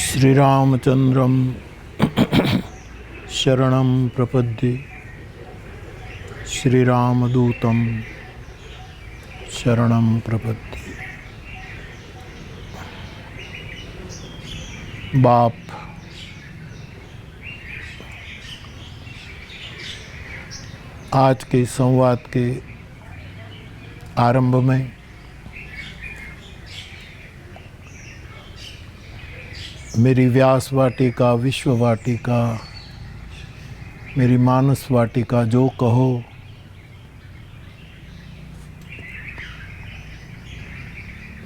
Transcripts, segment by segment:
श्रीरामचंद्रं शरणं प्रपद्ये श्रीरामदूतं शरणं प्रपद्ये। बाप आज के संवाद के आरंभ में मेरी व्यास वाटिका, विश्व वाटिका, मेरी मानस वाटिका जो कहो,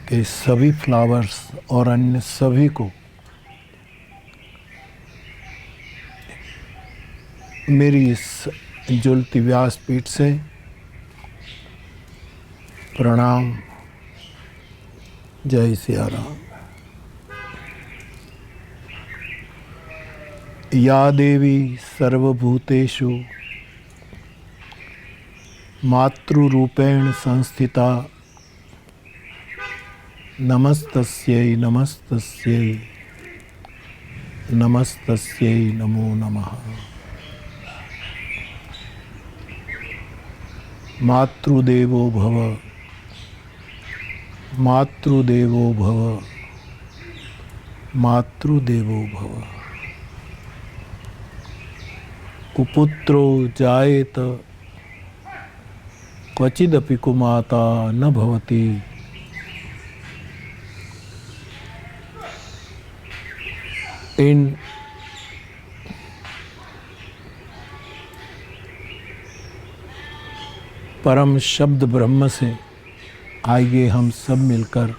कि सभी फ्लावर्स और अन्य सभी को मेरी इस ज्वलती व्यासपीठ से प्रणाम। जय सिया राम। या देवी सर्वभूतेषु मातृरूपेण संस्थिता नमस्तस्यै नमस्तस्यै नमस्तस्यै नमो नमः। मातृदेवो भव, मातृदेवो भव, मातृदेवो भव। कुपुत्रो जायेत क्वचिदपि कुमाता न भवति। इन परम शब्द ब्रह्म से आइए हम सब मिलकर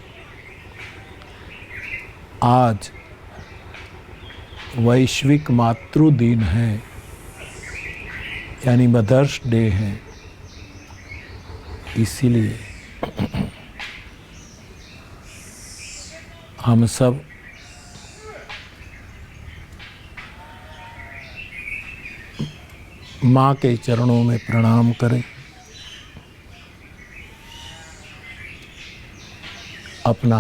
आज वैश्विक मातृ दिन है, यानी मदर्स डे है, इसीलिए हम सब माँ के चरणों में प्रणाम करें, अपना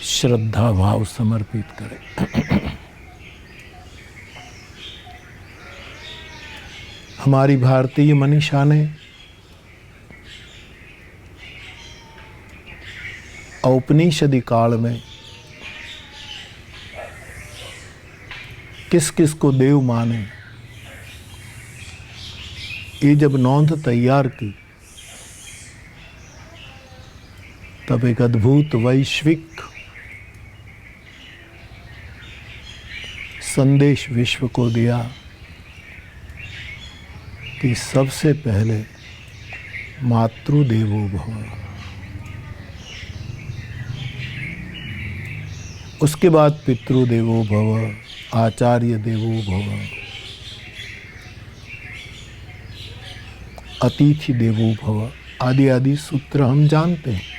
श्रद्धा भाव समर्पित करें। हमारी भारतीय मनीषा ने औपनिषदि काल में किस किस को देव माने, ये जब नोंद तैयार की तब एक अद्भुत वैश्विक संदेश विश्व को दिया कि सबसे पहले मातृदेवो भव, उसके बाद पितृदेवो भव, आचार्य देवो भव, अतिथि देवो भव, आदि आदि सूत्र हम जानते हैं।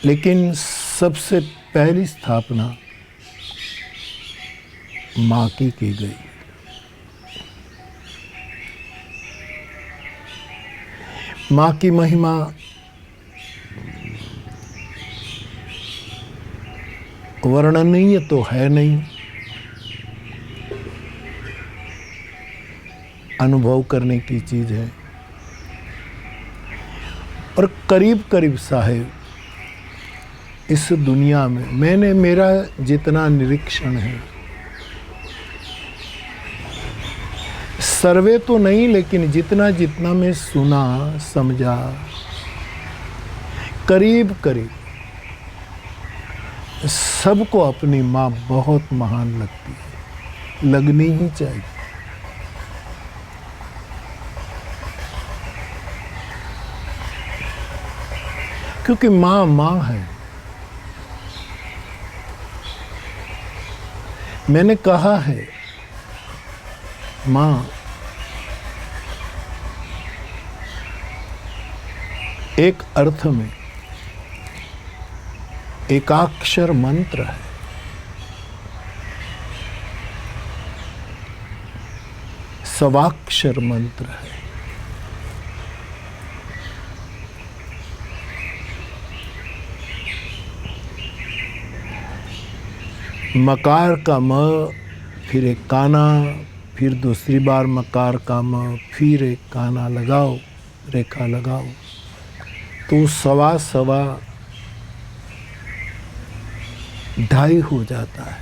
लेकिन सबसे पहली स्थापना माँ की गई। माँ की महिमा वर्णनीय तो है नहीं, अनुभव करने की चीज है। और करीब करीब साहेब इस दुनिया में मेरा जितना निरीक्षण है, सर्वे तो नहीं, लेकिन जितना जितना मैं सुना समझा, करीब करीब सबको अपनी माँ बहुत महान लगती है, लगनी ही चाहिए। क्योंकि माँ माँ है। मैंने कहा है माँ एक अर्थ में एकाक्षर मंत्र है। सवाक्षर मंत्र है। मकार का म, फिर एक काना, फिर दूसरी बार मकार का म, फिर एक काना लगाओ, रेखा लगाओ, तो सवा सवा ढाई हो जाता है।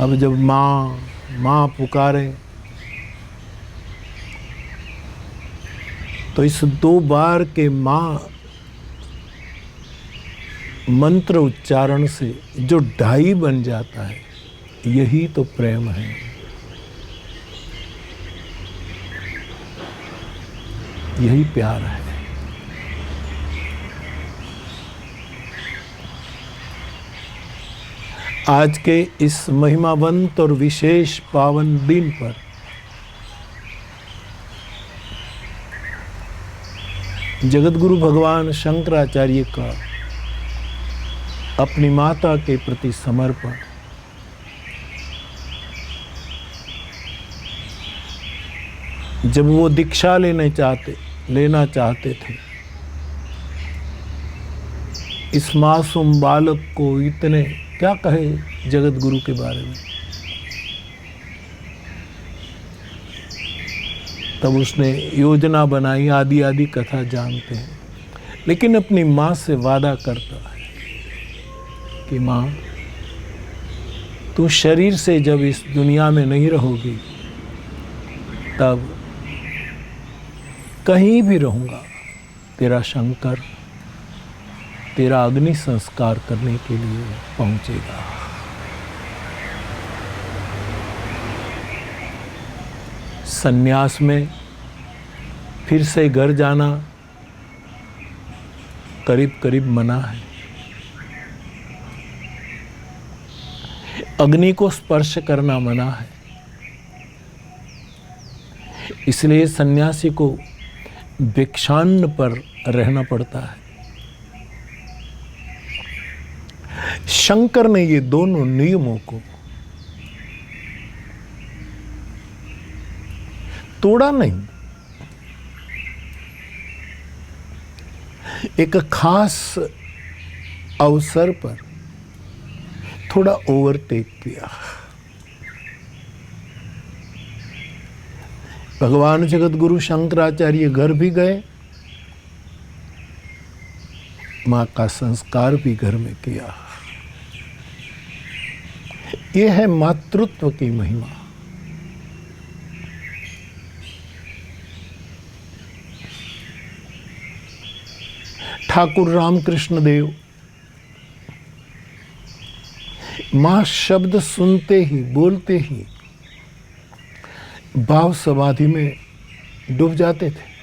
अब जब माँ माँ पुकारे तो इस 2 बार के माँ मंत्र उच्चारण से जो ढाई बन जाता है, यही तो प्रेम है। यही प्यार है। आज के इस महिमावंत और विशेष पावन दिन पर जगतगुरु भगवान शंकराचार्य का अपनी माता के प्रति समर्पण, जब वो दीक्षा लेना चाहते थे, इस मासूम बालक को इतने क्या कहे जगत गुरु के बारे में, तब उसने योजना बनाई। आदि आदि कथा जानते हैं, लेकिन अपनी माँ से वादा करता है कि माँ, तू शरीर से जब इस दुनिया में नहीं रहोगी, तब कहीं भी रहूंगा, तेरा शंकर तेरा अग्नि संस्कार करने के लिए पहुंचेगा। सन्यास में फिर से घर जाना करीब करीब मना है। अग्नि को स्पर्श करना मना है। इसलिए सन्यासी को भिक्षान्न पर रहना पड़ता है। शंकर ने ये दोनों नियमों को तोड़ा नहीं। एक खास अवसर पर थोड़ा ओवरटेक किया। भगवान जगत गुरु शंकराचार्य घर भी गए, मां का संस्कार भी घर में किया। यह है मातृत्व की महिमा। ठाकुर रामकृष्ण देव मां शब्द सुनते ही, बोलते ही भाव समाधि में डूब जाते थे।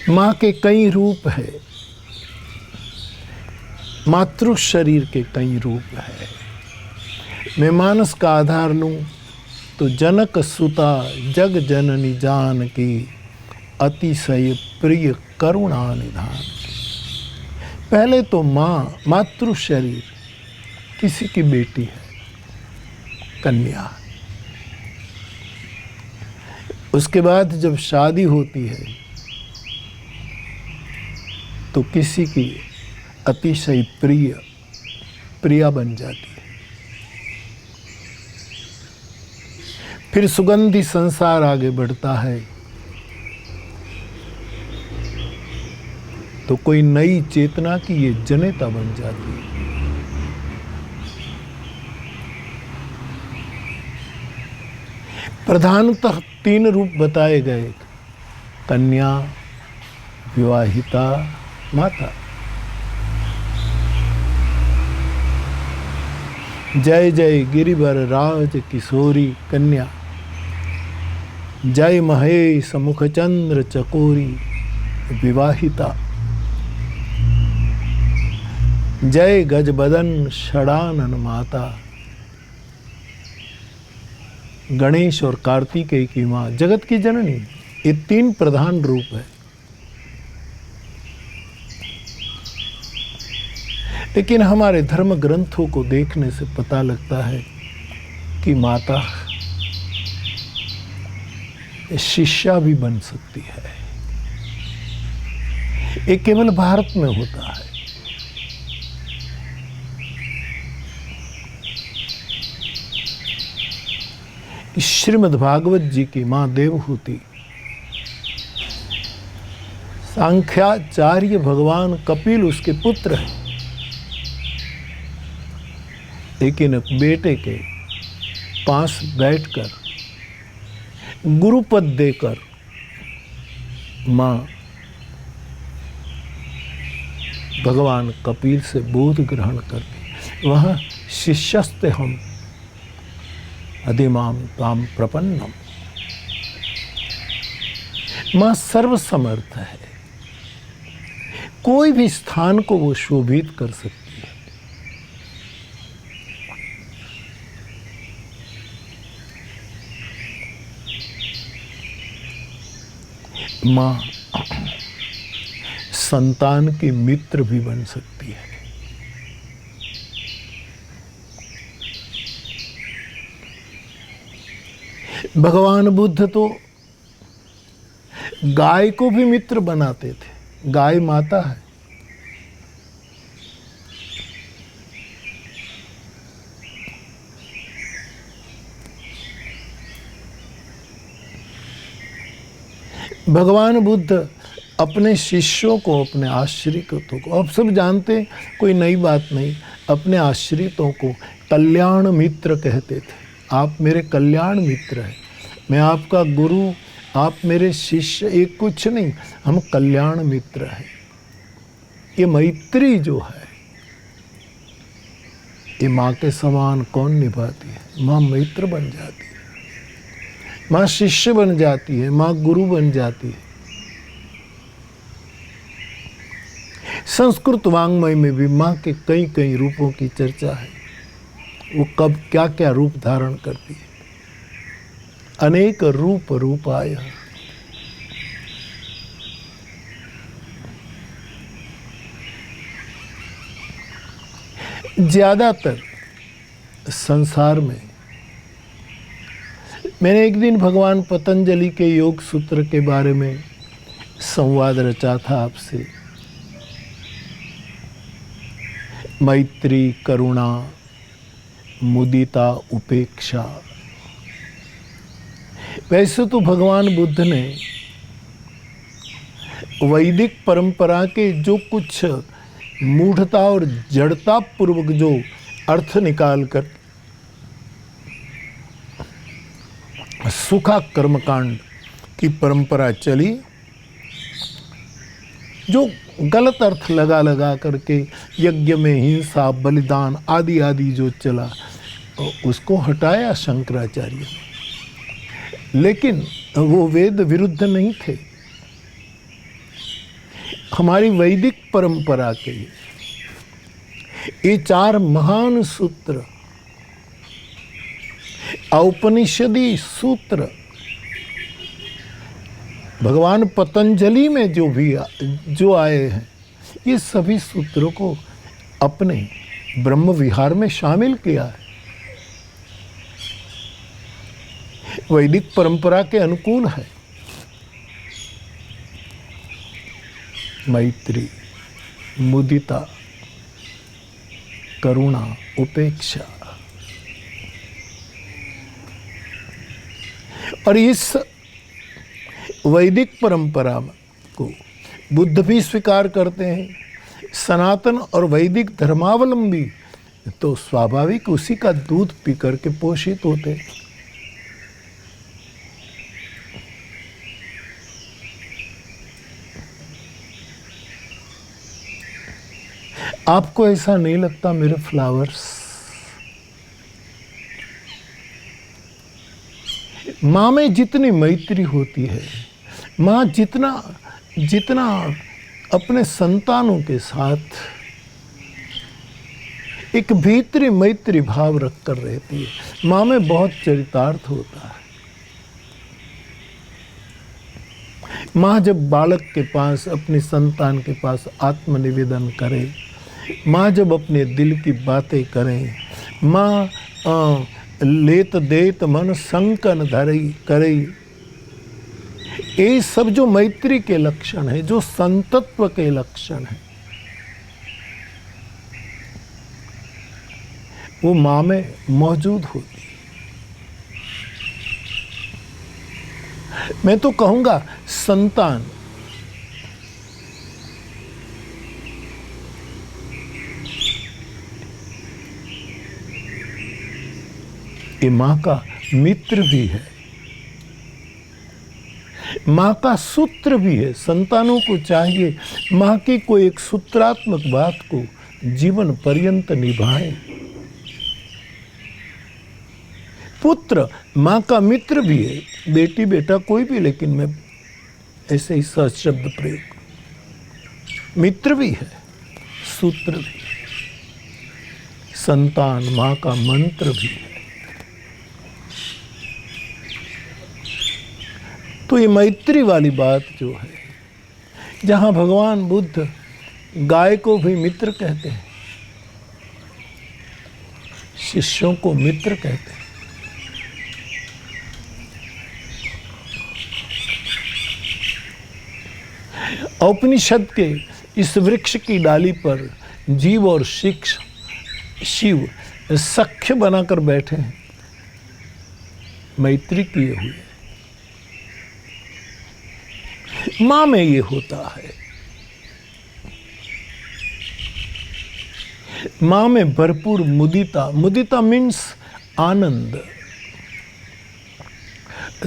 मां के कई रूप है, मातृ शरीर के कई रूप है। मैं मानस का आधार लूं तो जनक सुता जग जननी जान की, अतिशय प्रिय करुणा निधान। पहले तो माँ, मातृ शरीर किसी की बेटी है, कन्या। उसके बाद जब शादी होती है तो किसी की अतिशय प्रिया बन जाती है। फिर सुगंधी संसार आगे बढ़ता है तो कोई नई चेतना की ये जनेता बन जाती है। प्रधानतः 3 रूप बताए गए, कन्या, विवाहिता, माता। जय जय गिरिवर राज किशोरी कन्या, जय महेश मुखचंद्र चकोरी विवाहिता, जय गजबदन षडानन माता। गणेश और कार्तिकेय की माँ, जगत की जननी। ये 3 प्रधान रूप है। लेकिन हमारे धर्म ग्रंथों को देखने से पता लगता है कि माता शिष्या भी बन सकती है। ये केवल भारत में होता है। श्रीमद् भागवत जी की मां देवहूति सांख्याचार्य भगवान कपिल उसके पुत्र हैं, लेकिन बेटे के पास बैठकर गुरुपद देकर मां भगवान कपिल से बोध ग्रहण करती। वह शिष्यस्ते हम अधिमाम ताम प्रपन्नम। मां सर्वसमर्थ है, कोई भी स्थान को वो शोभित कर सकती है। मां संतान की मित्र भी बन सकती है। भगवान बुद्ध तो गाय को भी मित्र बनाते थे। गाय माता है। भगवान बुद्ध अपने शिष्यों को, अपने आश्रितों को, अब सब जानते हैं, कोई नई बात नहीं, अपने आश्रितों को कल्याण मित्र कहते थे। आप मेरे कल्याण मित्र हैं, मैं आपका गुरु, आप मेरे शिष्य, एक कुछ नहीं, हम कल्याण मित्र हैं। ये मैत्री जो है, ये माँ के समान कौन निभाती है? माँ मित्र बन जाती है, माँ शिष्य बन जाती है, माँ गुरु बन जाती है। संस्कृत वाङ्मय में भी माँ के कई कई रूपों की चर्चा है। वो कब क्या क्या रूप धारण करती है। अनेक रूप रूपाय। ज्यादातर संसार में, मैंने एक दिन भगवान पतंजलि के योग सूत्र के बारे में संवाद रचा था आपसे। मैत्री, करुणा, मुदिता, उपेक्षा। वैसे तो भगवान बुद्ध ने वैदिक परंपरा के जो कुछ मूढ़ता और जड़ता पूर्वक जो अर्थ निकाल कर सुखा कर्मकांड की परंपरा चली, जो गलत अर्थ लगा लगा करके यज्ञ में हिंसा, बलिदान आदि आदि जो चला, उसको हटाया शंकराचार्य ने। लेकिन वो वेद विरुद्ध नहीं थे। हमारी वैदिक परंपरा के ये 4 महान सूत्र, औपनिषदी सूत्र, भगवान पतंजलि में जो आए हैं, ये सभी सूत्रों को अपने ब्रह्म विहार में शामिल किया है। वैदिक परंपरा के अनुकूल है। मैत्री, मुदिता, करुणा, उपेक्षा। और इस वैदिक परंपरा को बुद्ध भी स्वीकार करते हैं। सनातन और वैदिक धर्मावलंबी तो स्वाभाविक उसी का दूध पी करके पोषित होते। आपको ऐसा नहीं लगता मेरे फ्लावर्स? माँ में जितनी मैत्री होती है, माँ जितना अपने संतानों के साथ एक भीतरी मैत्री भाव रख कर रहती है, माँ में बहुत चरितार्थ होता है। माँ जब बालक के पास, अपने संतान के पास आत्मनिवेदन करे, माँ जब अपने दिल की बातें करें, माँ लेत देत मन संकन धरई करई, ये सब जो मैत्री के लक्षण है, जो संतत्व के लक्षण है, वो मां में मौजूद होती है। मैं तो कहूंगा संतान ये मां का मित्र भी है, मां का सूत्र भी है। संतानों को चाहिए मां की कोई एक सूत्रात्मक बात को जीवन पर्यंत निभाए। पुत्र मां का मित्र भी है, बेटी बेटा कोई भी, लेकिन मैं ऐसे ही सहज शब्द प्रयोग। मित्र भी है, सूत्र भी है। संतान मां का मंत्र भी है। तो ये मैत्री वाली बात जो है, जहां भगवान बुद्ध गाय को भी मित्र कहते हैं, शिष्यों को मित्र कहते हैं, उपनिषद के इस वृक्ष की डाली पर जीव और शिव सख्य बनाकर बैठे हैं, मैत्री किए हुए। मां में ये होता है, मां में भरपूर मुदिता। मुदिता मीन्स आनंद,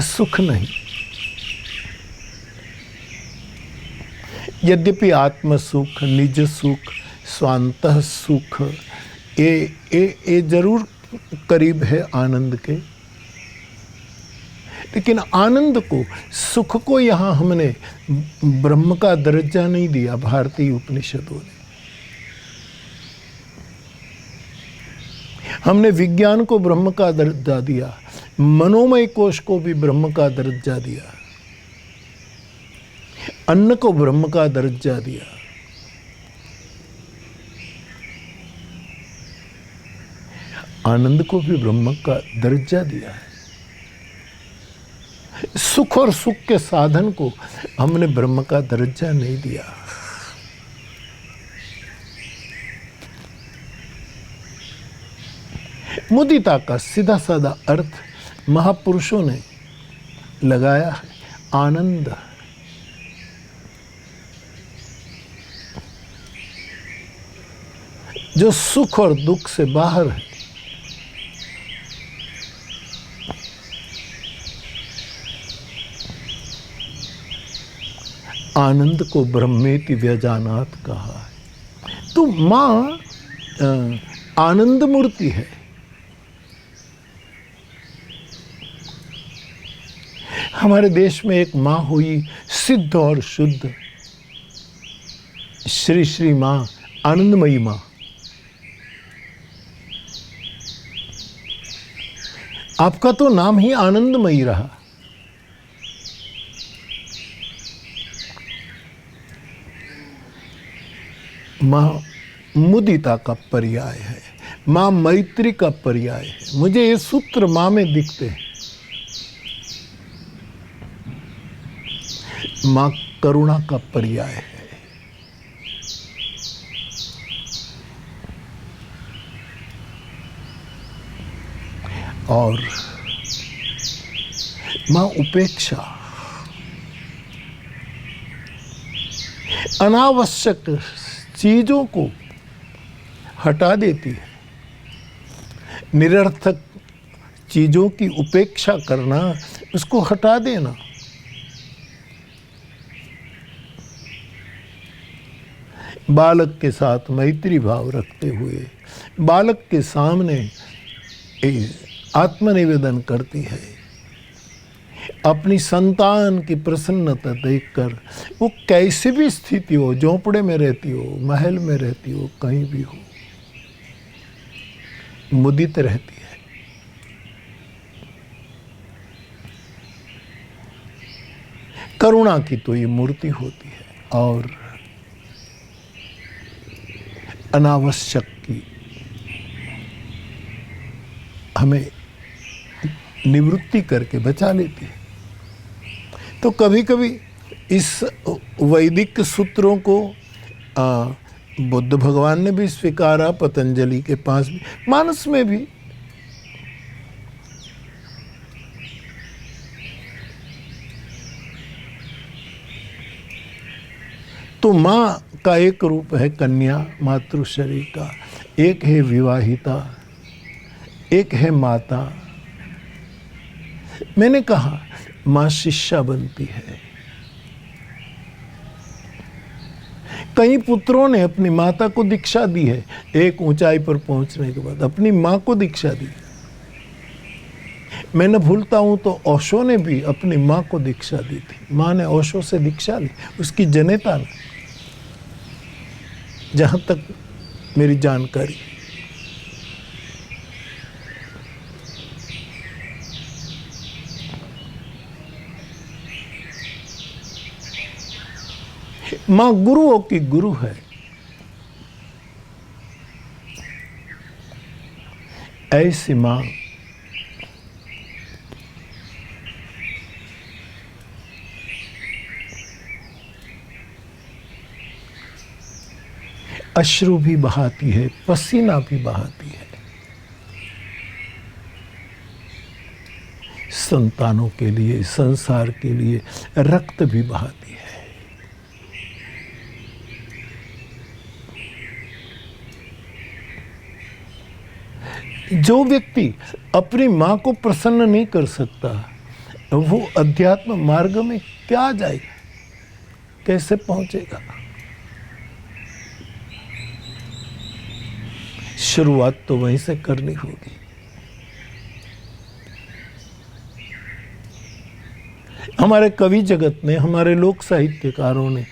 सुख नहीं। यद्यपि आत्म सुख, निज सुख, स्वांतः सुख ये जरूर करीब है आनंद के, लेकिन आनंद को, सुख को यहां हमने ब्रह्म का दर्जा नहीं दिया भारतीय उपनिषदों ने। हमने विज्ञान को ब्रह्म का दर्जा दिया, मनोमय कोश को भी ब्रह्म का दर्जा दिया, अन्न को ब्रह्म का दर्जा दिया। आनंद को भी ब्रह्म का दर्जा दिया है। सुख और सुख के साधन को हमने ब्रह्म का दर्जा नहीं दिया। मुदिता का सीधा साधा अर्थ महापुरुषों ने लगाया है आनंद। जो सुख और दुख से बाहर है। आनंद को ब्रह्मेति व्यजानात कहा है। तो मां आनंद मूर्ति है। हमारे देश में एक मां हुई सिद्ध और शुद्ध, श्री श्री मां, आनंदमयी मां। आपका तो नाम ही आनंदमयी रहा। मां मुदिता का पर्याय है, मां मैत्री का पर्याय है। मुझे ये सूत्र मां में दिखते हैं। मां करुणा का पर्याय है। और मां उपेक्षा, अनावश्यक चीजों को हटा देती है। निरर्थक चीजों की उपेक्षा करना, उसको हटा देना। बालक के साथ मैत्री भाव रखते हुए बालक के सामने आत्मनिवेदन करती है। अपनी संतान की प्रसन्नता देखकर, वो कैसी भी स्थिति हो, झोंपड़े में रहती हो, महल में रहती हो, कहीं भी हो, मुदित रहती है। करुणा की तो ये मूर्ति होती है। और अनावश्यक की हमें निवृत्ति करके बचा लेती है। तो कभी कभी इस वैदिक सूत्रों को बुद्ध भगवान ने भी स्वीकारा, पतंजलि के पास भी, मानस में भी। तो माँ का एक रूप है कन्या, मातृ शरीर का, एक है विवाहिता, एक है माता। मैंने कहा माँ शिष्या बनती है। कई पुत्रों ने अपनी माता को दीक्षा दी है, एक ऊंचाई पर पहुंचने के बाद अपनी माँ को दीक्षा दी। मैं न भूलता हूं तो ओशो ने भी अपनी माँ को दीक्षा दी थी। माँ ने ओशो से दीक्षा ली, उसकी जनेता ने, जहां तक मेरी जानकारी। मां गुरुओं की गुरु है। ऐसी मां अश्रु भी बहाती है, पसीना भी बहाती है, संतानों के लिए, संसार के लिए रक्त भी बहाती है। जो व्यक्ति अपनी मां को प्रसन्न नहीं कर सकता, वो अध्यात्म मार्ग में क्या जाएगा, कैसे पहुंचेगा? शुरुआत तो वहीं से करनी होगी। हमारे कवि जगत ने, हमारे लोक साहित्यकारों ने,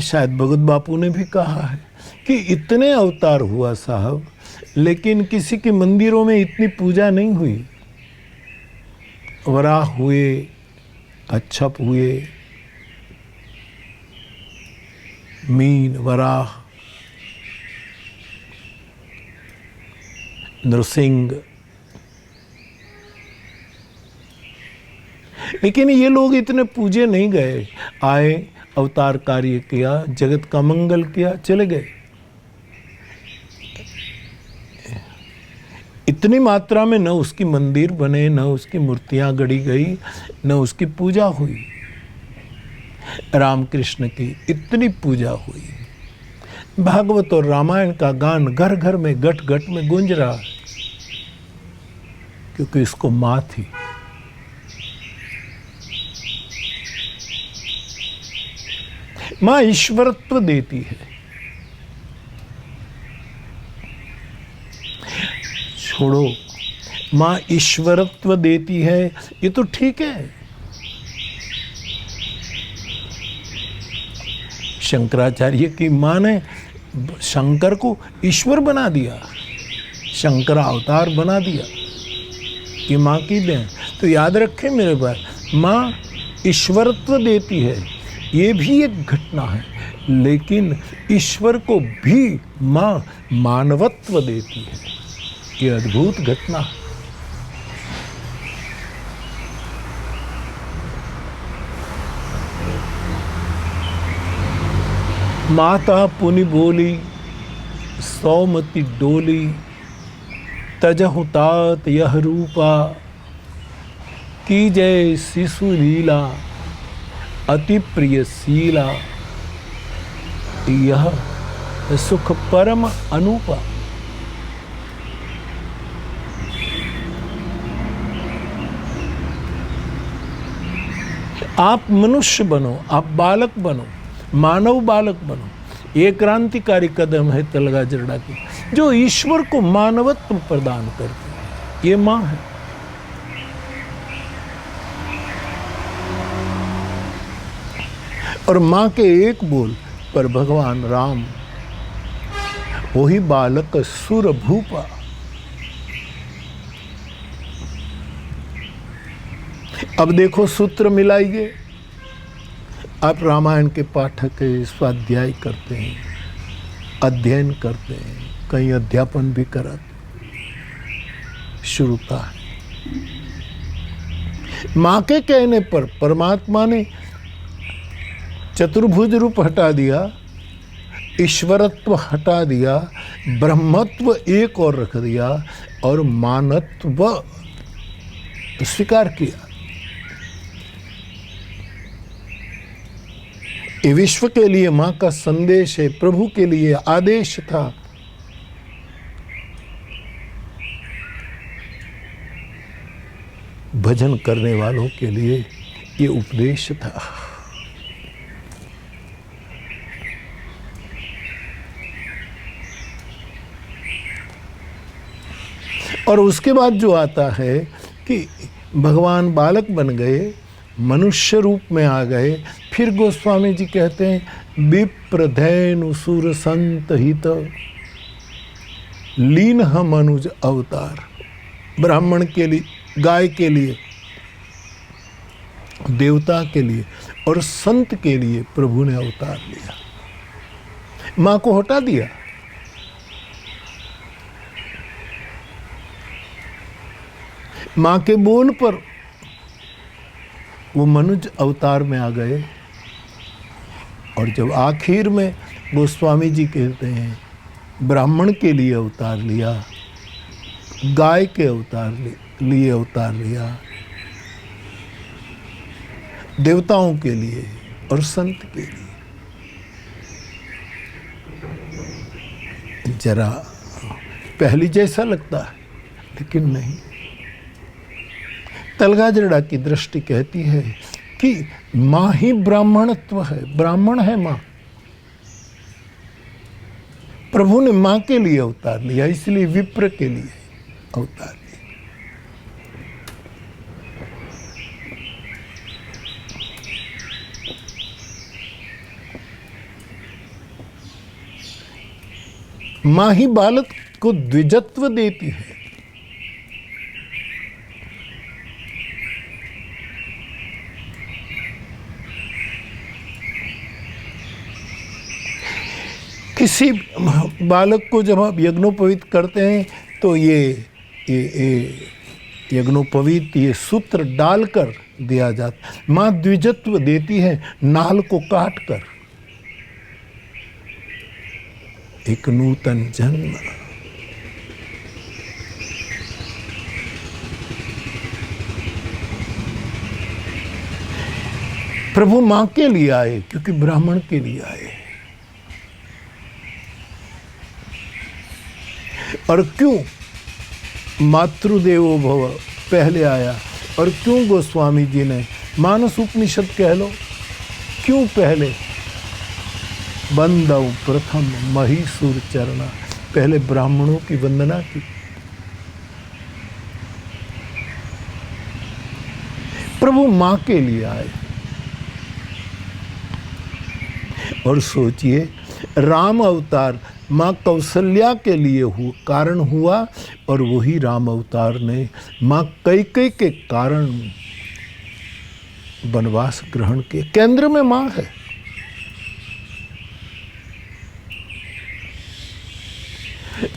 शायद भगत बापू ने भी कहा है कि इतने अवतार हुआ साहब, लेकिन किसी के मंदिरों में इतनी पूजा नहीं हुई। वराह हुए, कच्छप हुए, मीन, वराह, नृसिंह, लेकिन ये लोग इतने पूजे नहीं गए। आए, अवतार कार्य किया, जगत का मंगल किया, चले गए। इतनी मात्रा में न उसकी मंदिर बने, न उसकी मूर्तियां गढ़ी गई, न उसकी पूजा हुई। रामकृष्ण की इतनी पूजा हुई। भागवत और रामायण का गान घर घर में, घट घट में गूंज रहा है, क्योंकि इसको मां थी। मां ईश्वरत्व देती है। छोड़ो, मां ईश्वरत्व देती है, ये तो ठीक है। शंकराचार्य की मां ने शंकर को ईश्वर बना दिया, शंकर अवतार बना दिया। ये मां की देन। तो याद रखें मेरे भाई, मां ईश्वरत्व देती है, ये भी एक घटना है, लेकिन ईश्वर को भी मां मानवत्व देती है। ये अद्भुत घटना है। माता पुनि बोली, सौमति डोली, तजहु तात यह रूपा, की जय शिशु लीला, अति प्रिय शीला, यह सुख परम अनूपा। आप मनुष्य बनो, आप बालक बनो, मानव बालक बनो। ये क्रांतिकारी कदम है तलगा जरड़ा की, जो ईश्वर को मानवत्व प्रदान करती है। ये मां है। और मां के एक बोल पर भगवान राम, वही बालक सुर भूपा। अब देखो, सूत्र मिलाइए। आप रामायण के पाठक है, स्वाध्याय करते हैं, अध्ययन करते हैं, कहीं अध्यापन भी कराते, श्रुता है। मां के कहने पर परमात्मा ने चतुर्भुज रूप हटा दिया, ईश्वरत्व हटा दिया, ब्रह्मत्व एक और रख दिया और मानत्व स्वीकार किया। ये विश्व के लिए मां का संदेश है, प्रभु के लिए आदेश था। भजन करने वालों के लिए ये उपदेश था। और उसके बाद जो आता है कि भगवान बालक बन गए, मनुष्य रूप में आ गए। फिर गोस्वामी जी कहते हैं विप्रधेनु सुर संत हित लीन मनुज अवतार। ब्राह्मण के लिए, गाय के लिए, देवता के लिए और संत के लिए प्रभु ने अवतार लिया। मां को हटा दिया। मां के बोल पर वो मनुज अवतार में आ गए। और जब आखिर में गोस्वामी जी कहते हैं ब्राह्मण के लिए अवतार लिया, गाय के लिए अवतार लिया, देवताओं के लिए और संत के लिए। जरा पहली जैसा लगता है लेकिन नहीं। तलगाजड़ा की दृष्टि कहती है कि मां ही ब्राह्मणत्व है, ब्राह्मण है मां। प्रभु ने मां के लिए अवतार लिया, इसलिए विप्र के लिए अवतार लिया। मां ही बालक को द्विजत्व देती है। किसी बालक को जब आप यज्ञोपवीत करते हैं तो ये यज्ञोपवीत ये सूत्र डालकर दिया जाता है। मां द्विजत्व देती है नाल को काट कर, एक नूतन जन्म। प्रभु मां के लिए आए क्योंकि ब्राह्मण के लिए आए। और क्यों मातृदेवो भव पहले आया, और क्यों गोस्वामी जी ने मानस उपनिषद कह लो, क्यों पहले बंदव प्रथम महीसुर चरणा, पहले ब्राह्मणों की वंदना की। प्रभु मां के लिए आए। और सोचिए राम अवतार मां कौशल्या के लिए कारण हुआ, और वही राम अवतार ने मां कैकेयी के कारण वनवास ग्रहण किया। केंद्र में मां है।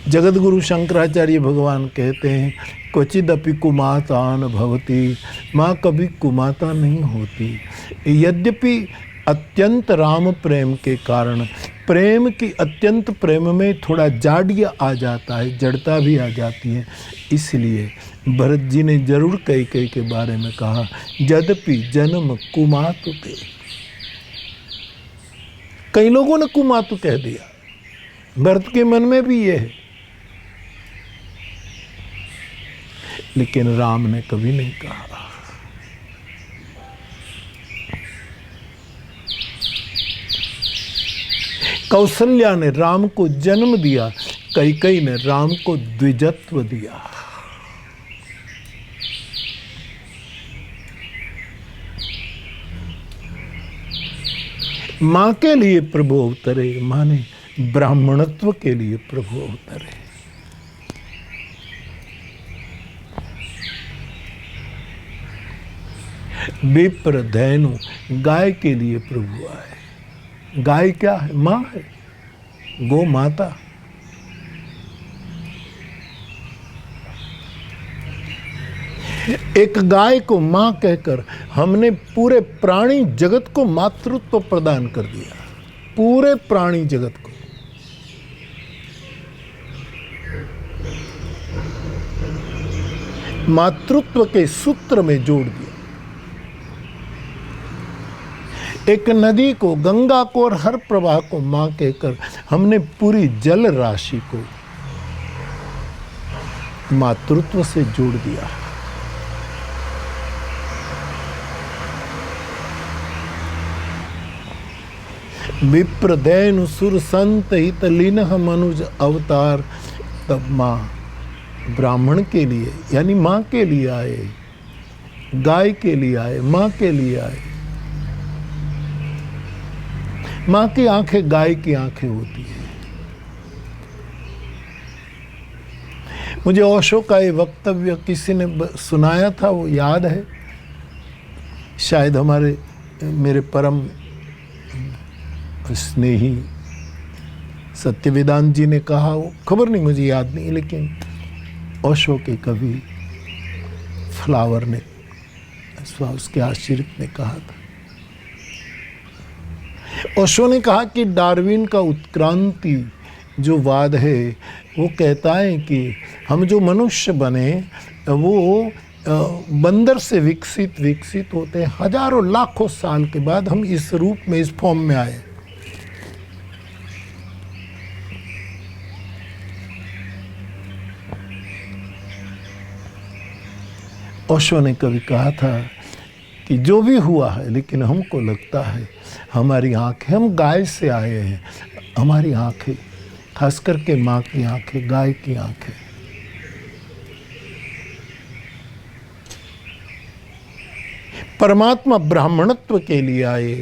जगत गुरु शंकराचार्य भगवान कहते हैं क्वचिदपि कुमातान भवती, मां कभी कुमाता नहीं होती। यद्यपि अत्यंत राम प्रेम के कारण, प्रेम की अत्यंत प्रेम में थोड़ा जाड्य आ जाता है, जड़ता भी आ जाती है। इसलिए भरत जी ने जरूर कैकेयी के बारे में कहा यद्यपि जन्म कुमातु ते। कई लोगों ने कुमातु कह दिया, भरत के मन में भी ये है, लेकिन राम ने कभी नहीं कहा। कौशल्या ने राम को जन्म दिया, कैकेयी ने राम को द्विजत्व दिया। मां के लिए प्रभु अवतरे, माने ब्राह्मणत्व के लिए प्रभु अवतरे। विप्र धैनु, गाय के लिए प्रभु आए। गाय क्या है? मां है, गो माता। एक गाय को मां कहकर हमने पूरे प्राणी जगत को मातृत्व प्रदान कर दिया, पूरे प्राणी जगत को। मातृत्व के सूत्र में जोड़ दिया। एक नदी को, गंगा को और हर प्रवाह को मां कहकर हमने पूरी जल राशि को मातृत्व से जोड़ दिया। विप्र दैन सुर संत हित लीनह मनुज अवतार। तब मां ब्राह्मण के लिए यानी मां के लिए आए, गाय के लिए आए, मां के लिए आए। मां की आंखें गाय की आंखें होती है। मुझे ओशो का ये वक्तव्य किसी ने सुनाया था, वो याद है। शायद मेरे परम स्नेही सत्यवेदांत जी ने कहा, वो खबर नहीं, मुझे याद नहीं, लेकिन ओशो के कवि फ्लावर ने, उसके आश्रित ने कहा था। ओशो ने कहा कि डार्विन का उत्क्रांति जो वाद है वो कहता है कि हम जो मनुष्य बने वो बंदर से विकसित होते हैं। हजारों लाखों साल के बाद हम इस रूप में, इस फॉर्म में आए। ओशो ने कभी कहा था कि जो भी हुआ है, लेकिन हमको लगता है हमारी आंखें, हम गाय से आए हैं, हमारी आंखें, खास करके माँ की आंखें, गाय की आंखें। परमात्मा ब्राह्मणत्व के लिए आए,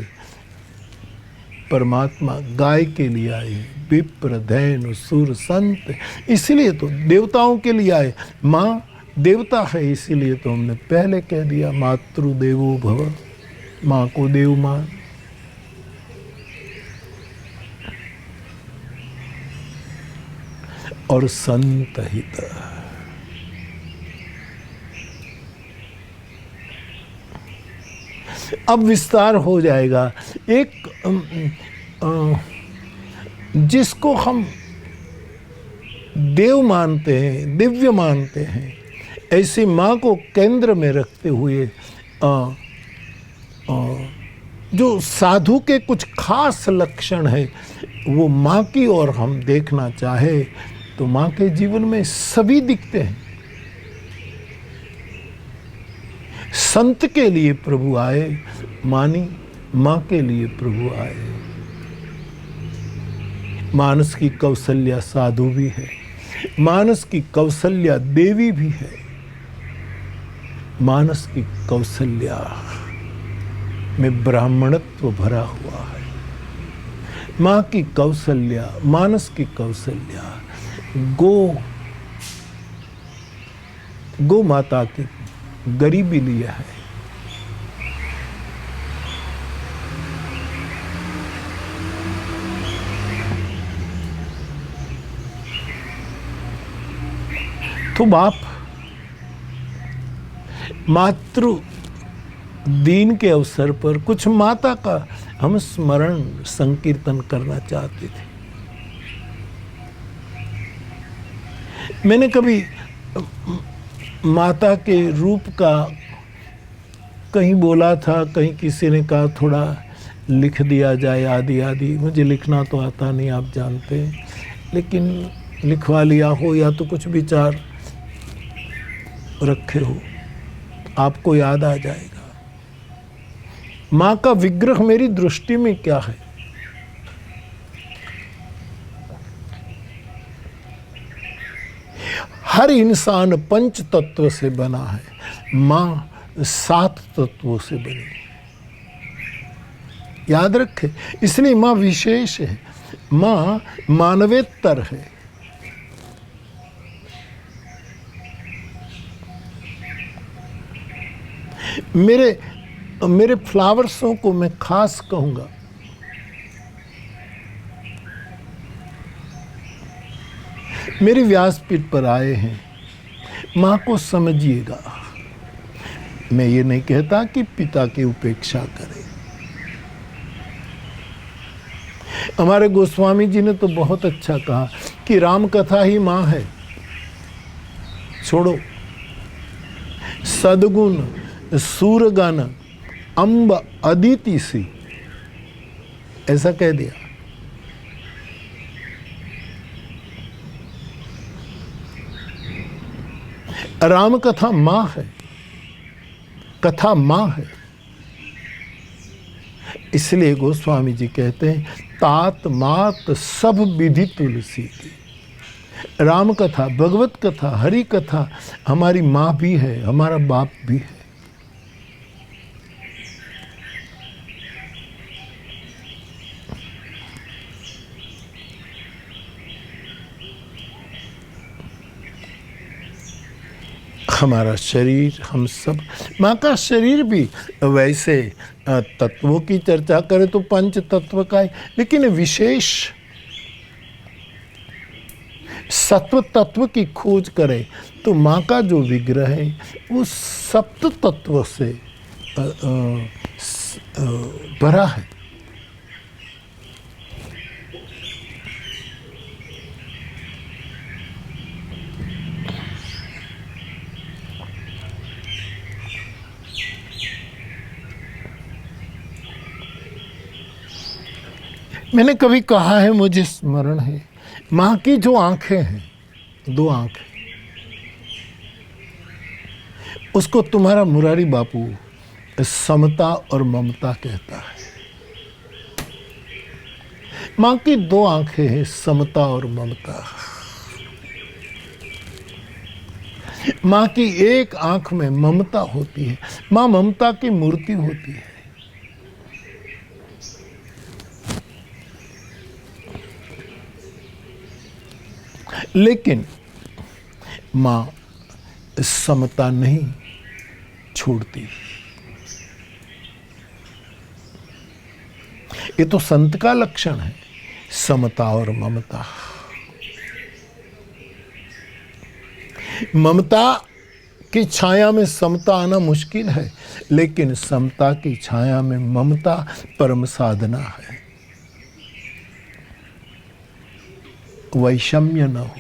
परमात्मा गाय के लिए आए। विप्र दैन सुर संत, इसलिए तो देवताओं के लिए आए। माँ देवता है, इसीलिए तो हमने पहले कह दिया मातृदेवो भव, माँ को देव मान। और संत हित, अब विस्तार हो जाएगा। एक जिसको हम देव मानते हैं, दिव्य मानते हैं, ऐसी माँ को केंद्र में रखते हुए जो साधु के कुछ खास लक्षण है वो माँ की ओर हम देखना चाहे तो माँ के जीवन में सभी दिखते हैं। संत के लिए प्रभु आए, मानी माँ के लिए प्रभु आए। मानस की कौशल्या साधु भी है, मानस की कौशल्या देवी भी है। मानस की कौशल्या में ब्राह्मणत्व भरा हुआ है। माँ की कौशल्या, मानस की कौशल्या गो माता की गरीबी लिया है। तो बाप मातृ दिन के अवसर पर कुछ माता का हम स्मरण संकीर्तन करना चाहते थे। मैंने कभी माता के रूप का कहीं बोला था, कहीं किसी ने कहा थोड़ा लिख दिया जाए, आदि आदि। मुझे लिखना तो आता नहीं, आप जानते हैं, लेकिन लिखवा लिया हो या तो कुछ विचार रखे हो, आपको याद आ जाएगा। माँ का विग्रह मेरी दृष्टि में क्या है? हर इंसान पंच तत्व से बना है, माँ 7 तत्वों से बनी है। याद रखे, इसलिए माँ विशेष है, माँ मानवेतर है। मेरे फ्लावर्सों को मैं खास कहूँगा, मेरी व्यासपीठ पर आए हैं, माँ को समझिएगा। मैं ये नहीं कहता कि पिता की उपेक्षा करें। हमारे गोस्वामी जी ने तो बहुत अच्छा कहा कि राम कथा ही मां है। छोड़ो सदगुण सूरगन अंब अदिति सी, ऐसा कह दिया। राम कथा मां है, कथा मां है। इसलिए गोस्वामी जी कहते हैं तात मात सब विधि तुलसी की। राम कथा, भगवत कथा, हरि कथा हमारी मां भी है, हमारा बाप भी है। हमारा शरीर, हम सब, माँ का शरीर भी वैसे तत्वों की चर्चा करें तो पंच तत्व का है, लेकिन विशेष सत्व तत्व की खोज करें तो माँ का जो विग्रह है वो सप्त तत्व से भरा है। मैंने कभी कहा है, मुझे स्मरण है, माँ की जो आंखें हैं, दो आंखें, उसको तुम्हारा मुरारी बापू समता और ममता कहता है। माँ की दो आंखें हैं, समता और ममता। माँ की एक आंख में ममता होती है, माँ ममता की मूर्ति होती है। लेकिन माँ समता नहीं छोड़ती। ये तो संत का लक्षण है, समता और ममता। ममता की छाया में समता आना मुश्किल है, लेकिन समता की छाया में ममता परम साधना है। वैषम्य न हो।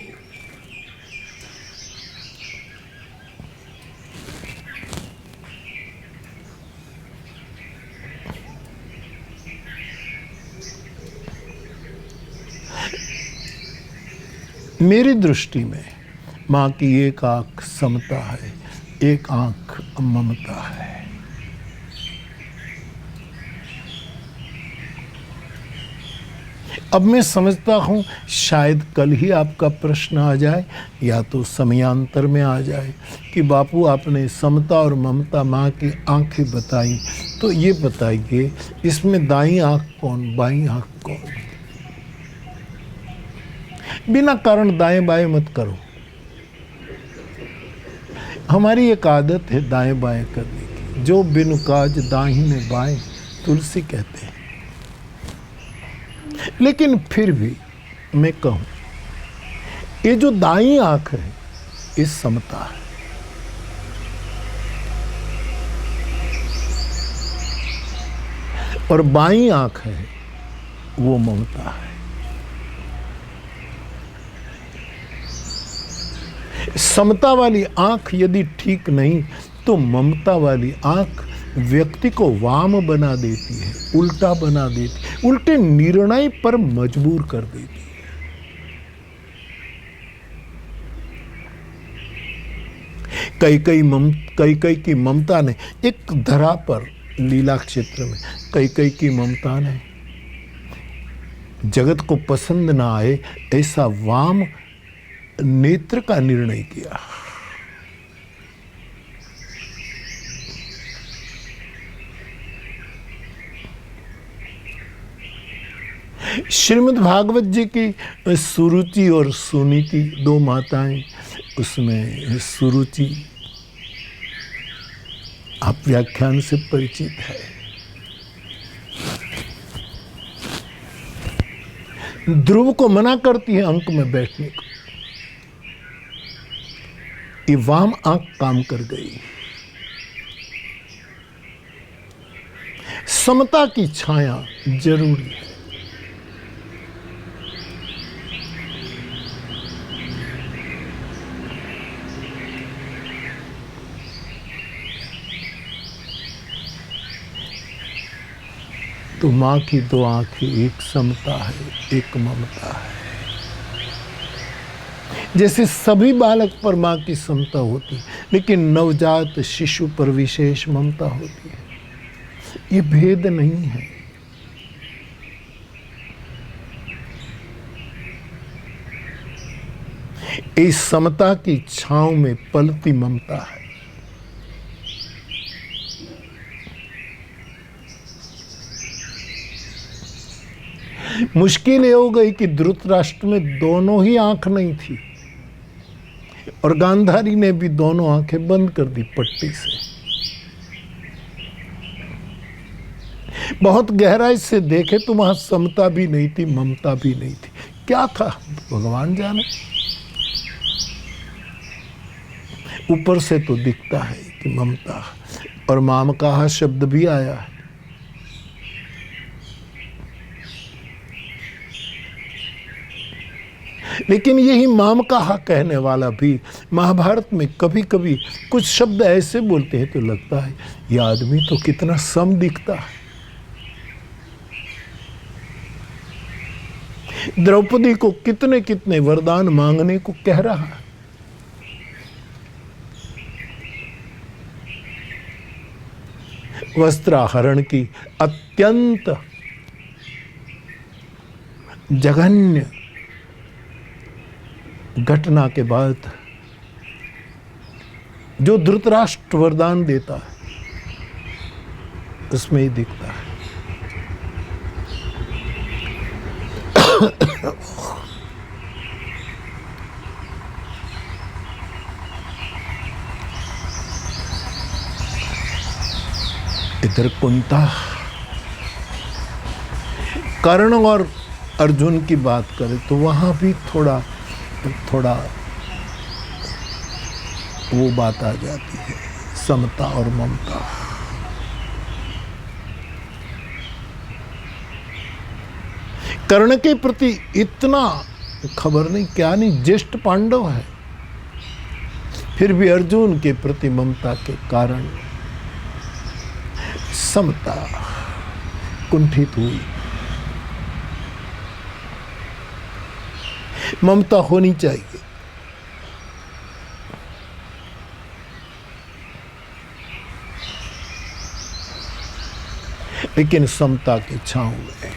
मेरी दृष्टि में माँ की एक आंख समता है, एक आंख ममता है। अब मैं समझता हूँ शायद कल ही आपका प्रश्न आ जाए या तो समयांतर में आ जाए कि बापू आपने समता और ममता माँ की आंखें बताई, तो ये बताइए इसमें दाईं आंख कौन, बाईं आंख कौन? बिना कारण दाएं बाएं मत करो। हमारी एक आदत है दाएं बाएं करने की, जो बिनु काज दाहिने बाएं तुलसी कहते हैं। लेकिन फिर भी मैं कहूं, ये जो दाईं आंख है ये समता है, और बाईं आंख है वो ममता है। समता वाली आंख यदि ठीक नहीं तो ममता वाली आंख व्यक्ति को वाम बना देती है, उल्टा बना देती है, उल्टे निर्णय पर मजबूर कर देती है। कई की ममता ने एक धरा पर लीला क्षेत्र में कई की ममता ने जगत को पसंद ना आए ऐसा वाम नेत्र का निर्णय किया। श्रीमद् भागवत जी की सुरुचि और सुनीति दो माताएं, उसमें सुरुचि आप व्याख्यान से परिचित है। ध्रुव को मना करती है अंक में बैठने को, ये वाम आंख काम कर गई। समता की छाया जरूरी है। तो माँ की दो आंखें, एक समता है, एक ममता है। जैसे सभी बालक पर माँ की समता होती है, लेकिन नवजात शिशु पर विशेष ममता होती है। ये भेद नहीं है। इस समता की छांव में पलती ममता है। मुश्किल ये हो गई कि धृतराष्ट्र में दोनों ही आंख नहीं थी और गांधारी ने भी दोनों आंखें बंद कर दी पट्टी से। बहुत गहराई से देखे तो वहां समता भी नहीं थी, ममता भी नहीं थी। क्या था भगवान जाने। ऊपर से तो दिखता है कि ममता, और मामकाहा शब्द भी आया है। लेकिन यही मामकाहा कहने वाला भी महाभारत में कभी कभी कुछ शब्द ऐसे बोलते हैं तो लगता है ये आदमी तो कितना सम दिखता है। द्रौपदी को कितने कितने वरदान मांगने को कह रहा है। वस्त्राहरण की अत्यंत जघन्य घटना के बाद जो धृतराष्ट्र वरदान देता है उसमें ही दिखता है। इधर कुंता कर्ण और अर्जुन की बात करें तो वहां भी थोड़ा वो बात आ जाती है, समता और ममता। कर्ण के प्रति इतना खबर नहीं, क्या नहीं, ज्येष्ठ पांडव है, फिर भी अर्जुन के प्रति ममता के कारण समता कुंठित हुई। ममता होनी चाहिए, लेकिन समता की छांव में।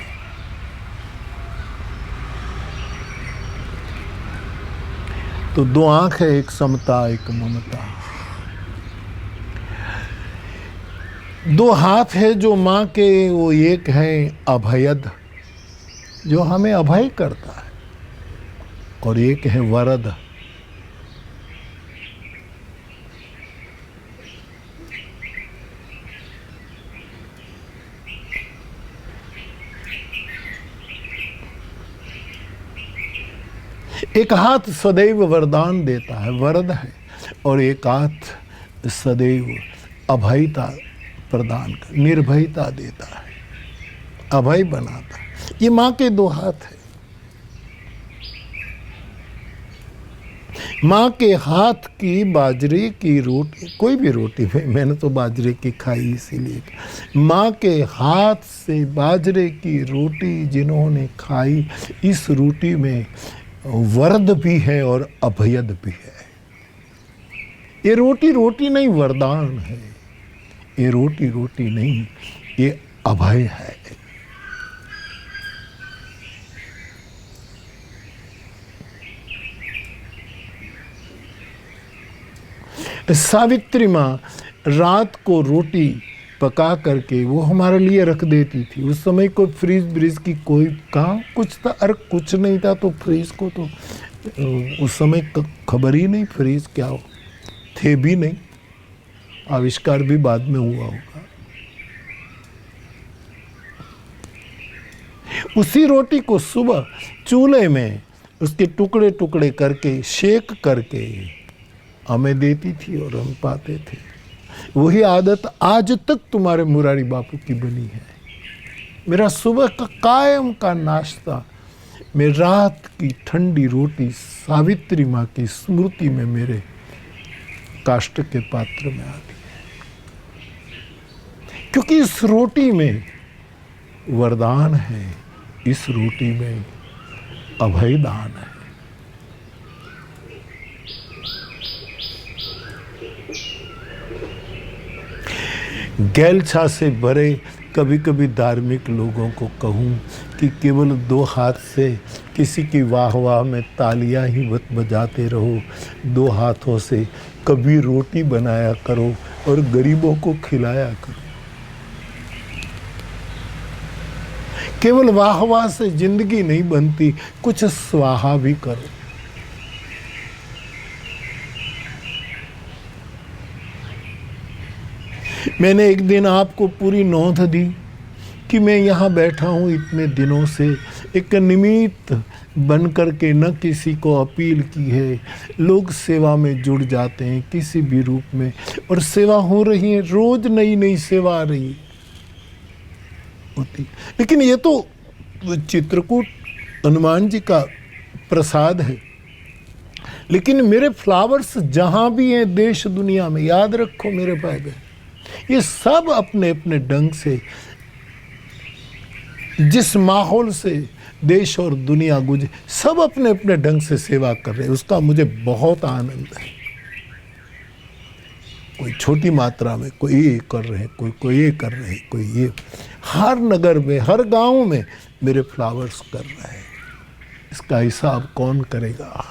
तो दो आंख है, एक समता एक ममता। दो हाथ है जो मां के, वो एक है अभयद जो हमें अभय करता है, और एक है वरद। एक हाथ सदैव वरदान देता है, वरद है, और एक हाथ सदैव अभयता प्रदान कर, निर्भयता देता है, अभय बनाता है। ये मां के दो हाथ है। माँ के हाथ की बाजरे की रोटी, कोई भी रोटी, मैंने तो बाजरे की खाई इसीलिए, माँ के हाथ से बाजरे की रोटी जिन्होंने खाई, इस रोटी में वरद भी है और अभयद भी है। ये रोटी रोटी नहीं, वरदान है। ये रोटी रोटी नहीं, ये अभय है। सावित्री माँ रात को रोटी पका करके वो हमारे लिए रख देती थी। उस समय कोई फ्रीज ब्रिज की कोई कहाँ कुछ था, अरे कुछ नहीं था, तो फ्रीज को तो उस समय खबर ही नहीं फ्रीज क्या हो, थे भी नहीं, आविष्कार भी बाद में हुआ होगा। उसी रोटी को सुबह चूल्हे में उसके टुकड़े टुकड़े करके शेक करके हमें देती थी और हम पाते थे। वही आदत आज तक तुम्हारे मुरारी बापू की बनी है। मेरा सुबह का कायम का नाश्ता, मैं रात की ठंडी रोटी सावित्री माँ की स्मृति में मेरे काष्ठ के पात्र में आ गई, क्योंकि इस रोटी में वरदान है, इस रोटी में अभयदान है। गैलछा से भरे कभी कभी धार्मिक लोगों को कहूं कि केवल 2 हाथ से किसी की वाह वाह में तालियां ही मत बजाते रहो, 2 हाथों से कभी रोटी बनाया करो और गरीबों को खिलाया करो। केवल वाह वाह से जिंदगी नहीं बनती, कुछ स्वाहा भी करो। मैंने एक दिन आपको पूरी नौंध दी कि मैं यहाँ बैठा हूँ इतने दिनों से, एक निमित्त बन कर के न किसी को अपील की है। लोग सेवा में जुड़ जाते हैं किसी भी रूप में, और सेवा हो रही है, रोज नई नई सेवा आ रही होती। लेकिन ये तो चित्रकूट हनुमान जी का प्रसाद है। लेकिन मेरे फ्लावर्स जहाँ भी हैं देश दुनिया में, याद रखो मेरे भाई बहन, ये सब अपने अपने ढंग से, जिस माहौल से देश और दुनिया गुजरे, सब अपने अपने ढंग से सेवा कर रहे हैं। उसका मुझे बहुत आनंद है। कोई छोटी मात्रा में, कोई ये कर रहे हैं, कोई ये कर रहे हैं, कोई ये। हर नगर में, हर गांव में मेरे फ्लावर्स कर रहे हैं। इसका हिसाब कौन करेगा?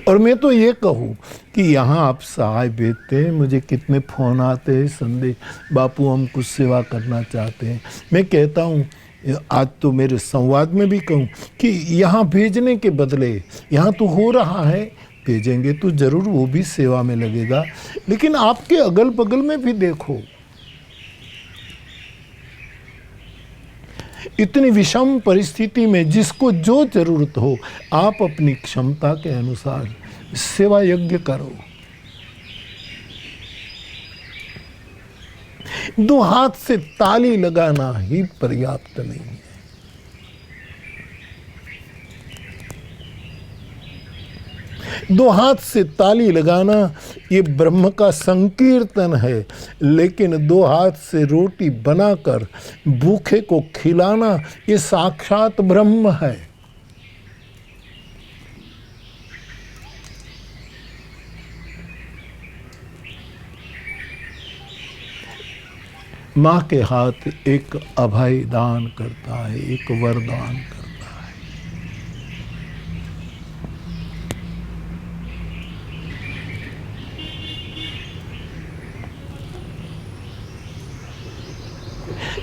और मैं तो ये कहूँ कि यहाँ आप सहाय भेजते हैं, मुझे कितने फ़ोन आते हैं, संदेश, बापू हम कुछ सेवा करना चाहते हैं। मैं कहता हूँ, आज तो मेरे संवाद में भी कहूँ कि यहाँ भेजने के बदले, यहाँ तो हो रहा है, भेजेंगे तो ज़रूर, वो भी सेवा में लगेगा। लेकिन आपके अगल बगल में भी देखो, इतनी विषम परिस्थिति में जिसको जो जरूरत हो, आप अपनी क्षमता के अनुसार सेवा यज्ञ करो। 2 हाथ से ताली लगाना ही पर्याप्त नहीं है। दो हाथ से ताली लगाना ये ब्रह्म का संकीर्तन है, लेकिन 2 हाथ से रोटी बनाकर भूखे को खिलाना ये साक्षात ब्रह्म है। माँ के हाथ एक अभय दान करता है, एक वरदान करता है।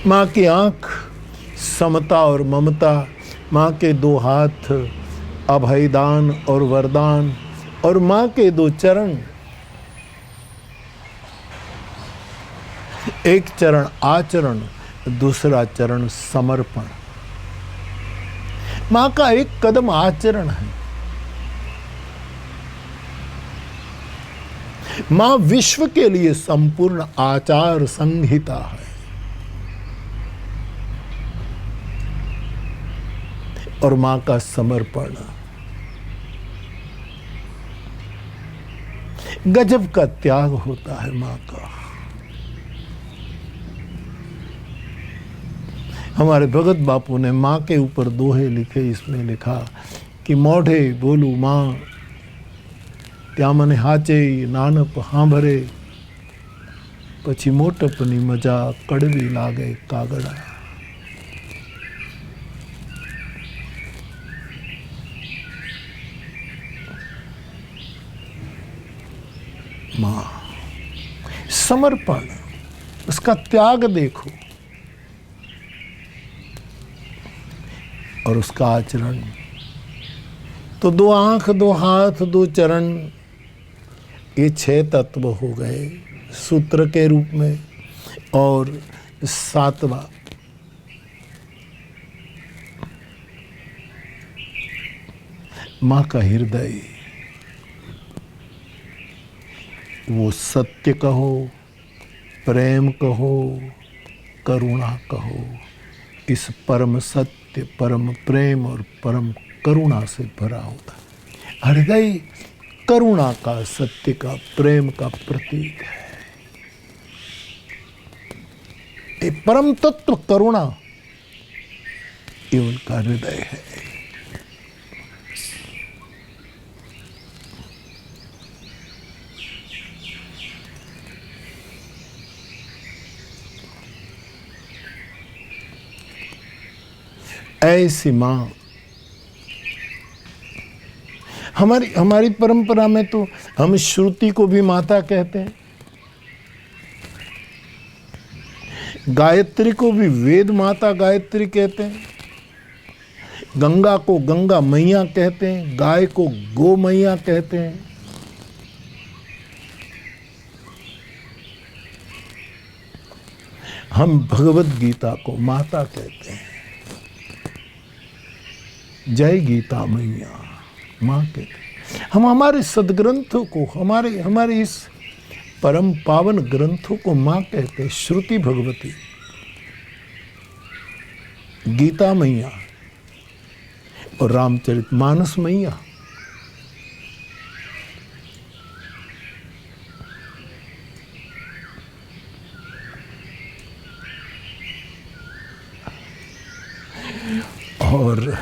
माँ की आँख समता और ममता, माँ के 2 हाथ अभयदान और वरदान, और माँ के 2 चरण, एक चरण आचरण, दूसरा चरण समर्पण। माँ का एक कदम आचरण है। माँ विश्व के लिए संपूर्ण आचार संहिता है। और माँ का समर्पण गजब का त्याग होता है माँ का। हमारे भगत बापू ने माँ के ऊपर दोहे लिखे, इसमें लिखा कि मोढ़े बोलू माँ त्या मने हाचे नानप हांभरे, पछी मोटपनी मजा कड़वी लागे कागड़ा। माँ समर्पण, उसका त्याग देखो, और उसका आचरण। तो 2 आंख, 2 हाथ, 2 चरण, ये 6 तत्व हो गए सूत्र के रूप में। और 7वां माँ का हृदय। वो सत्य कहो, प्रेम कहो, करुणा कहो, इस परम सत्य, परम प्रेम और परम करुणा से भरा होता है। हृदय करुणा का, सत्य का, प्रेम का प्रतीक है। ये परम तत्व करुणा, ये उनका हृदय है। ऐसी मां, हमारी परंपरा में तो हम श्रुति को भी माता कहते हैं, गायत्री को भी वेद माता गायत्री कहते हैं, गंगा को गंगा मैया कहते हैं, गाय को गो मैया कहते हैं। हम भगवत गीता को माता कहते हैं, जय गीता मैया माँ कहते हैं। हम हमारे सदग्रंथों को, हमारे इस परम पावन ग्रंथों को माँ कहते हैं। श्रुति भगवती, गीता मैया और रामचरितमानस मैया। और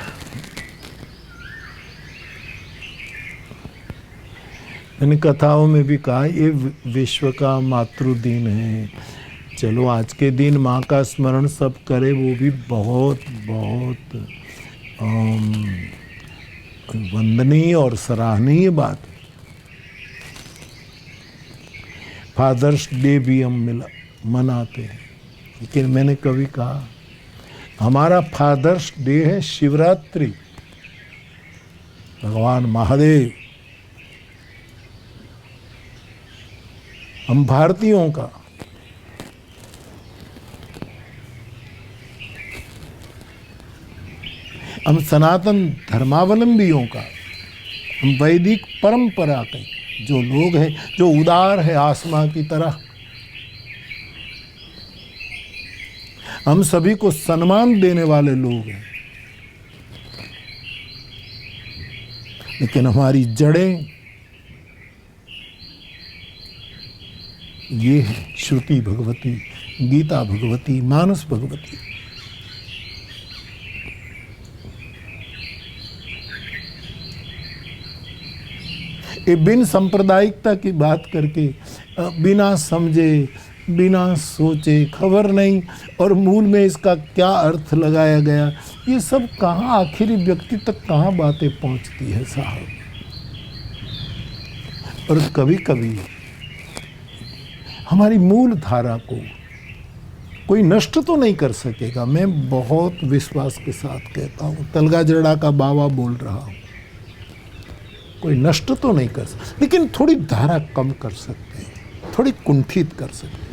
इन कथाओं में भी कहा ये विश्व का मातृ दिन है। चलो आज के दिन माँ का स्मरण सब करे, वो भी बहुत बहुत वंदनीय और सराहनीय बात। फादर्स डे भी हम मनाते हैं, लेकिन मैंने कभी कहा हमारा फादर्स डे है शिवरात्रि, भगवान महादेव। हम भारतीयों का, हम सनातन धर्मावलंबियों का, हम वैदिक परंपरा के जो लोग हैं, जो उदार है आसमां की तरह, हम सभी को सम्मान देने वाले लोग हैं। लेकिन हमारी जड़ें ये है श्रुति भगवती, गीता भगवती, मानस भगवती। ये बिन सांप्रदायिकता की बात करके, बिना समझे, बिना सोचे, खबर नहीं और मूल में इसका क्या अर्थ लगाया गया, ये सब कहाँ आखिरी व्यक्ति तक कहाँ बातें पहुँचती है साहब। और कभी कभी हमारी मूल धारा को कोई नष्ट तो नहीं कर सकेगा। मैं बहुत विश्वास के साथ कहता हूँ, तलगा जड़ा का बाबा बोल रहा हूँ, कोई नष्ट तो नहीं कर सकता, लेकिन थोड़ी धारा कम कर सकते हैं, थोड़ी कुंठित कर सकते हैं।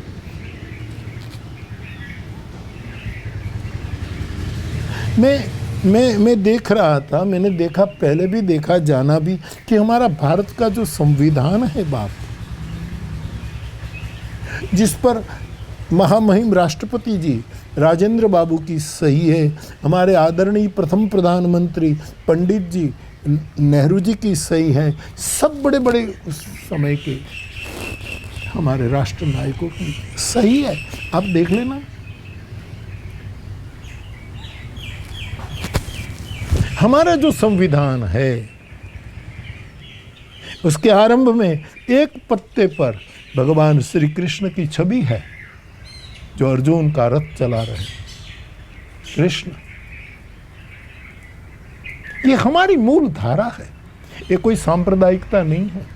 मैं देख रहा था, मैंने देखा, पहले भी देखा, जाना भी, कि हमारा भारत का जो संविधान है बाप, जिस पर महामहिम राष्ट्रपति जी राजेंद्र बाबू की सही है, हमारे आदरणीय प्रथम प्रधानमंत्री पंडित जी नेहरू जी की सही है, सब बड़े बड़े उस समय के हमारे राष्ट्र नायकों की सही है, आप देख लेना। हमारा जो संविधान है उसके आरंभ में एक पत्ते पर भगवान श्री कृष्ण की छवि है, जो अर्जुन का रथ चला रहे कृष्ण। ये हमारी मूल धारा है, ये कोई सांप्रदायिकता नहीं है।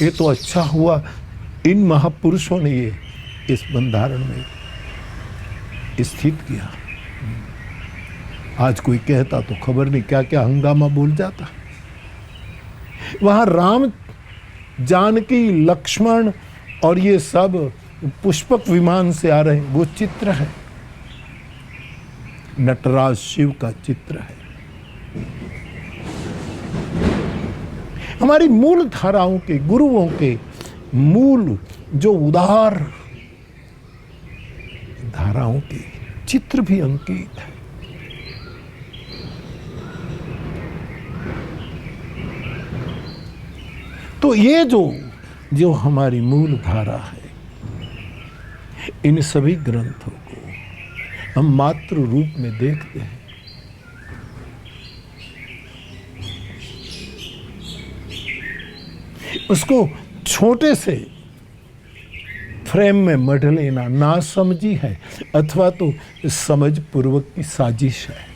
ये तो अच्छा हुआ इन महापुरुषों ने ये इस बंधारण में स्थित किया। आज कोई कहता तो खबर नहीं क्या क्या हंगामा बोल जाता। वहां राम, जानकी, लक्ष्मण और ये सब पुष्पक विमान से आ रहे हैं, वो चित्र है, नटराज शिव का चित्र है। हमारी मूल धाराओं के, गुरुओं के मूल जो उदार धाराओं के चित्र भी अंकित है। तो ये जो हमारी मूल धारा है, इन सभी ग्रंथों को हम मातृ रूप में देखते हैं। उसको छोटे से फ्रेम में मढ़ लेना नासमझी है अथवा तो समझ पूर्वक की साजिश है।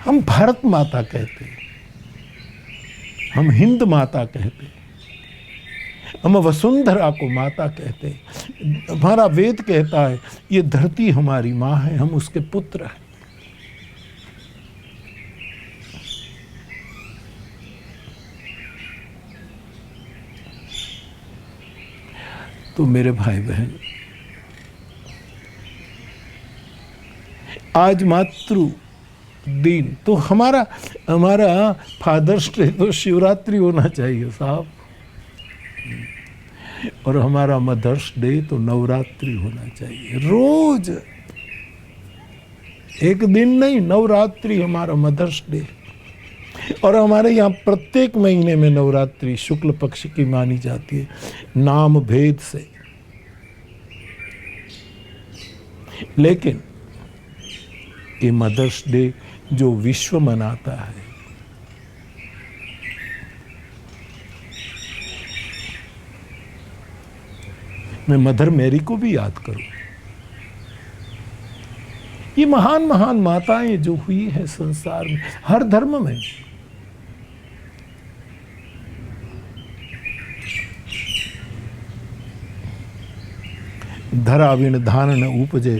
हम भारत माता कहते हैं, हम हिंद माता कहते हैं, हम वसुंधरा को माता कहते हैं। हमारा वेद कहता है ये धरती हमारी माँ है, हम उसके पुत्र हैं। तो मेरे भाई बहन, आज मातृ दिन तो हमारा फादर्स डे तो शिवरात्रि होना चाहिए साहब, और हमारा मदर्स डे तो नवरात्रि होना चाहिए। रोज एक दिन नहीं, नवरात्रि हमारा मदर्स डे। और हमारे यहाँ प्रत्येक महीने में नवरात्रि शुक्ल पक्ष की मानी जाती है, नाम भेद से। लेकिन ये मदर्स डे जो विश्व मनाता है, मैं मदर मैरी को भी याद करूं। ये महान महान माताएं जो हुई है संसार में, हर धर्म में। धरा बिन धान न उपजे,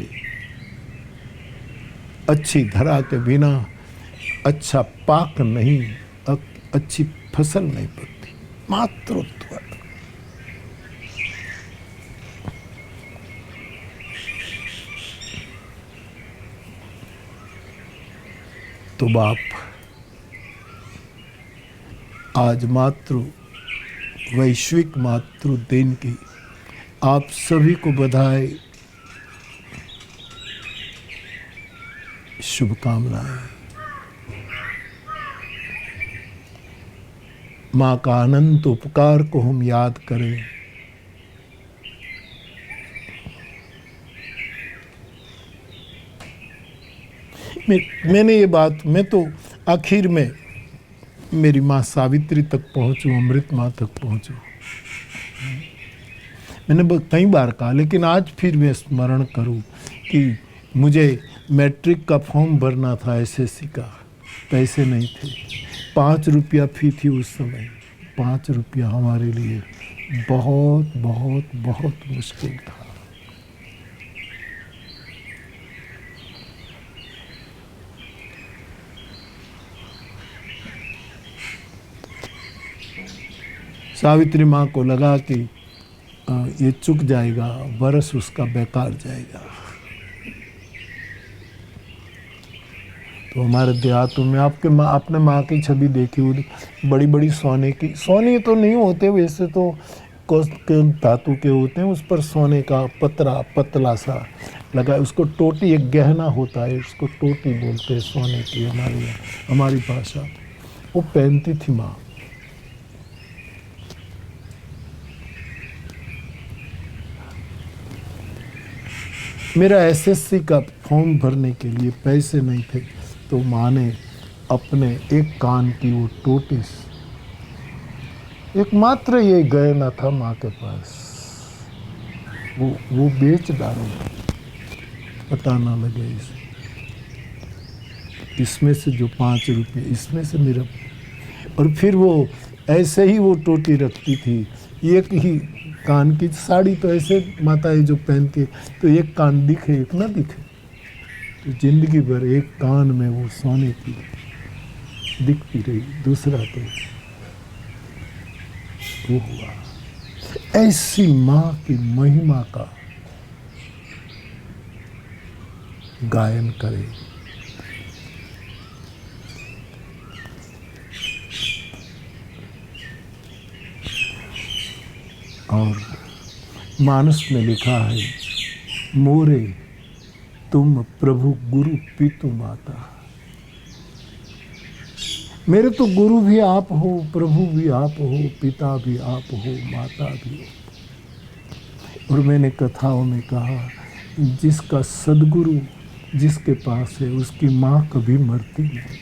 अच्छी धरा के बिना अच्छा पाक नहीं, अच्छी फसल नहीं पकती। मातृत्व तो बाप, आज वैश्विक मातृ दिन की आप सभी को बधाई, शुभकामनाएं। माँ का अनंत उपकार को हम याद करें। मैंने ये बात, मैं तो आखिर में मेरी माँ सावित्री तक पहुँचूँ, अमृत माँ तक पहुँचूँ, मैंने कई बार कहा, लेकिन आज फिर मैं स्मरण करूँ कि मुझे मैट्रिक का फॉर्म भरना था, एसएससी का, पैसे नहीं थे। 5 रुपया फी थी उस समय। 5 रुपया हमारे लिए बहुत बहुत बहुत मुश्किल था। सावित्री माँ को लगा कि ये चुक जाएगा, बरस उसका बेकार जाएगा। तो हमारे देहातों में आपने माँ की छवि देखी होगी, बड़ी बड़ी सोने की, सोने तो नहीं होते वैसे तो धातु के होते हैं, उस पर सोने का पतला सा लगा, उसको टोटी, एक गहना होता है, उसको टोटी बोलते हैं सोने की हमारी भाषा। वो पहनती थी माँ। मेरा एसएससी का फॉर्म भरने के लिए पैसे नहीं थे, तो माँ ने अपने एक कान की वो टोटी, एकमात्र ये गहना था माँ के पास, वो बेच डालो, पता ना लगे इसे। इसमें से जो 5 रुपये, इसमें से मेरा, और फिर वो ऐसे ही वो टोटी रखती थी, एक ही कान की। साड़ी तो ऐसे माताएं जो पहनती है, तो एक कान दिखे एक ना दिखे, तो जिंदगी भर एक कान में वो सोने की दिखती रही, दूसरा तो वो हुआ। ऐसी माँ की महिमा का गायन करे। और मानस में लिखा है, मोरे तुम प्रभु गुरु पितु माता। मेरे तो गुरु भी आप हो, प्रभु भी आप हो, पिता भी आप हो, माता भी हो। और मैंने कथाओं में कहा, जिसका सदगुरु जिसके पास है उसकी माँ कभी मरती नहीं।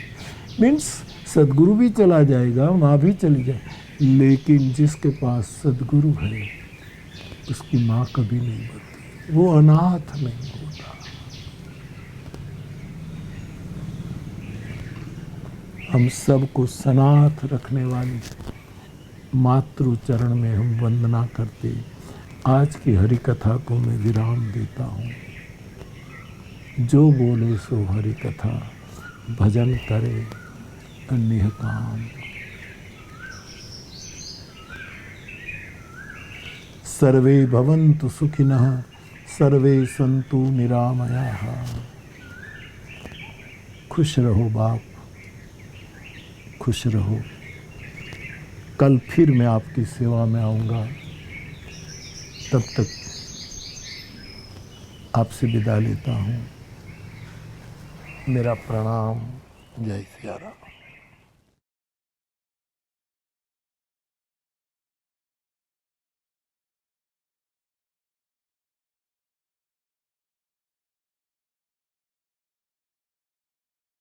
मीन्स सदगुरु भी चला जाएगा, माँ भी चली जाए, लेकिन जिसके पास सदगुरु है उसकी माँ कभी नहीं मरती, वो अनाथ नहीं होता। हम सबको सनाथ रखने वाली मातृ चरण में हम वंदना करते आज की हरि कथा को मैं विराम देता हूँ। जो बोले सो हरि कथा, भजन करे अन्य काम। सर्वे भवन्तु सुखिनः, सर्वे सन्तु निरामयाः। खुश रहो बाप, खुश रहो। कल फिर मैं आपकी सेवा में आऊँगा, तब तक आपसे विदा लेता हूँ। मेरा प्रणाम। जय सिया राम।